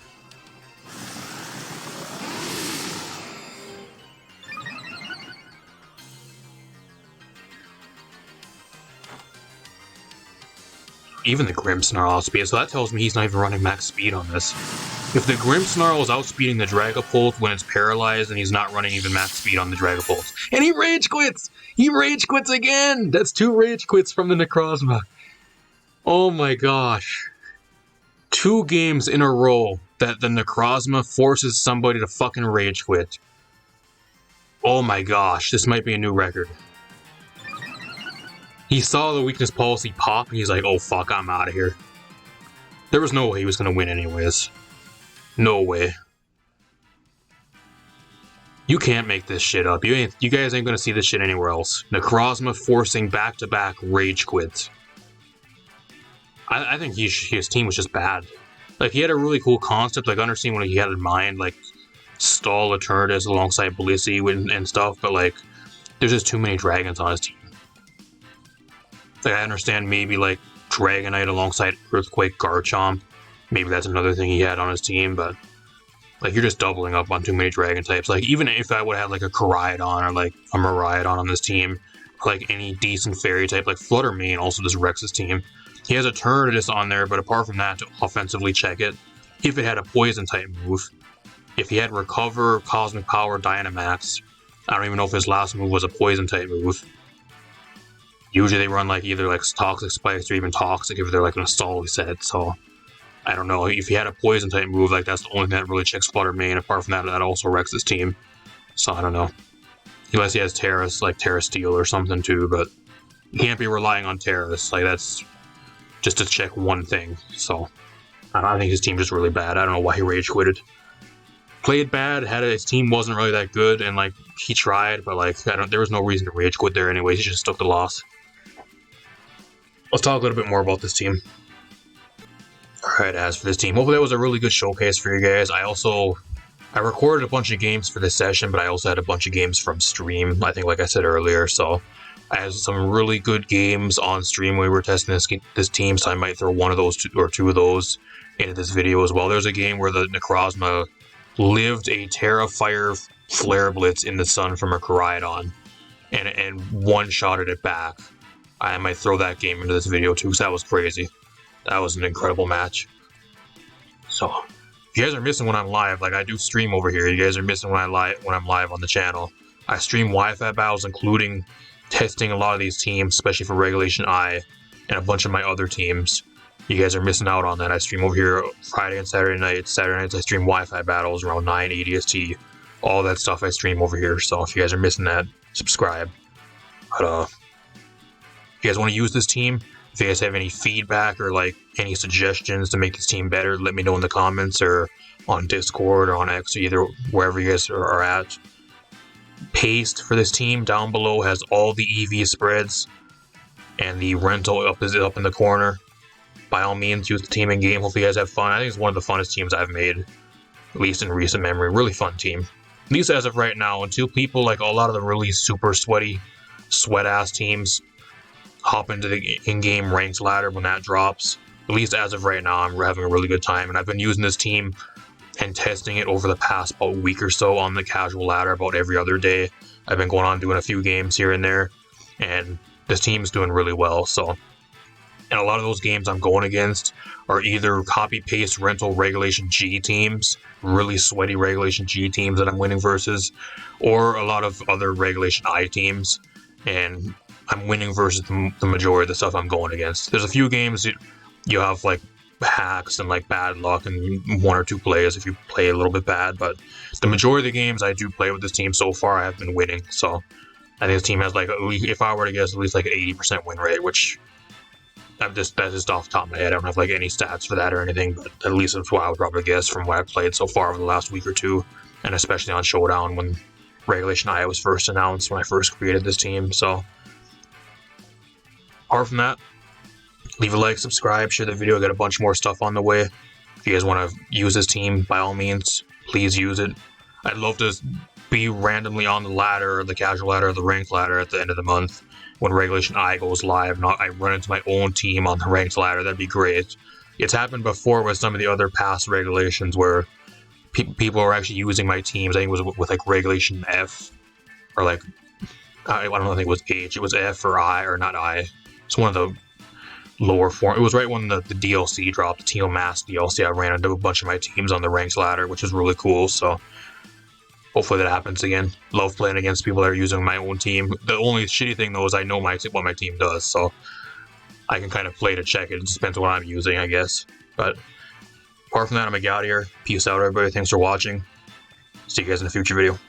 Even the Grimmsnarl outspeed, so that tells me he's not even running max speed on this. If the Grimmsnarl is outspeeding the Dragapult when it's paralyzed, and he's not running even max speed on the Dragapult. And he Rage Quits! He Rage Quits again! That's 2 Rage Quits from the NECROZMA. Oh my gosh. 2 games in a row that the NECROZMA forces somebody to fucking Rage Quit. Oh my gosh, this might be a new record. He saw the weakness policy pop, and he's like, oh fuck, I'm out of here. There was no way he was going to win anyways. No way. You can't make this shit up. You guys ain't going to see this shit anywhere else. NECROZMA forcing back-to-back Rage Quits. I think his team was just bad. Like, he had a really cool concept. Like, I understand what he had in mind, like, stall Eternatus alongside Blissey and stuff, but, like, there's just too many dragons on his team. Like, I understand maybe, like, Dragonite alongside Earthquake Garchomp. Maybe that's another thing he had on his team, but, like, you're just doubling up on too many dragon types. Like, even if I would have, like, a Koraidon or, like, a Miraidon on this team, or, like, any decent fairy type, like, Flutter Mane also just wrecks his team. He has a Eternatus on there, but apart from that, to offensively check it, if it had a Poison type move, if he had Recover, Cosmic Power, Dynamax, I don't even know if his last move was a Poison type move. Usually they run, like, either, like, Toxic Spikes or even Toxic if they're, like, in a stall set, so I don't know. If he had a Poison type move, like, that's the only thing that really checks Flutter Mane. Apart from that, that also wrecks his team. So, I don't know. Unless he has Terrace, like Terra Steel or something, too, but you can't be relying on Terrace. Like, that's just to check one thing. So, I think his team is really bad. I don't know why he Rage Quitted. Played bad, his team wasn't really that good, and, like, he tried, but, like, there was no reason to Rage Quit there anyways. He just took the loss. Let's talk a little bit more about this team. Alright, as for this team, hopefully that was a really good showcase for you guys. I recorded a bunch of games for this session, but I also had a bunch of games from stream, I think, like I said earlier, so I had some really good games on stream when we were testing this team, so I might throw one of those or two of those into this video as well. There's a game where the NECROZMA lived a Terra Fire Flare Blitz in the sun from a Koraidon and one-shotted it back. I might throw that game into this video too, because that was crazy. That was an incredible match. So, if you guys are missing when I'm live, like I do stream over here, you guys are missing when I'm live on the channel. I stream Wi-Fi battles, including testing a lot of these teams, especially for Regulation I, and a bunch of my other teams. You guys are missing out on that. I stream over here Friday and Saturday nights. Saturday nights I stream Wi-Fi battles around 9 ADST. All that stuff I stream over here, so if you guys are missing that, subscribe. But, if you guys want to use this team, if you guys have any feedback or like any suggestions to make this team better, let me know in the comments or on Discord or on X or either wherever you guys are at. Paste for this team down below has all the EV spreads, and the rental is up in the corner. By all means, use the team in game. Hopefully you guys have fun. I think it's one of the funnest teams I've made, at least in recent memory. Really fun team. At least as of right now, until people, like a lot of them, really super sweaty sweat ass teams hop into the in-game ranked ladder when that drops. At least as of right now, I'm having a really good time, and I've been using this team and testing it over the past about week or so on the casual ladder about every other day. I've been going on doing a few games here and there, and this team's doing really well. So, and a lot of those games I'm going against are either copy-paste rental regulation G teams, really sweaty regulation G teams that I'm winning versus, or a lot of other regulation I teams, and I'm winning versus the majority of the stuff I'm going against. There's a few games you have like hacks and like bad luck and one or two plays if you play a little bit bad, but the majority of the games I do play with this team so far, I have been winning. So I think this team has like, if I were to guess, at least like an 80% win rate, which that's just off the top of my head. I don't have like any stats for that or anything, but at least that's what I would probably guess from what I've played so far over the last week or two, and especially on Showdown when Regulation I was first announced when I first created this team. So apart from that, leave a like, subscribe, share the video. I got a bunch more stuff on the way. If you guys want to use this team, by all means, please use it. I'd love to be randomly on the ladder, or the casual ladder, or the ranked ladder at the end of the month when Regulation I goes live. I run into my own team on the ranked ladder. That'd be great. It's happened before with some of the other past regulations where people are actually using my teams. I think it was with like Regulation F, or like, I don't know, I think it was H. It was F or I, or not I. It's one of the lower form. It was right when the DLC dropped, the Teal Mask DLC. I ran into a bunch of my teams on the ranked ladder, which was really cool. So hopefully that happens again. Love playing against people that are using my own team. The only shitty thing though is I know what my team does, so I can kind of play to check it. It just depends on what I'm using, I guess. But apart from that, I'm gonna get out of here. Peace out, everybody. Thanks for watching. See you guys in a future video.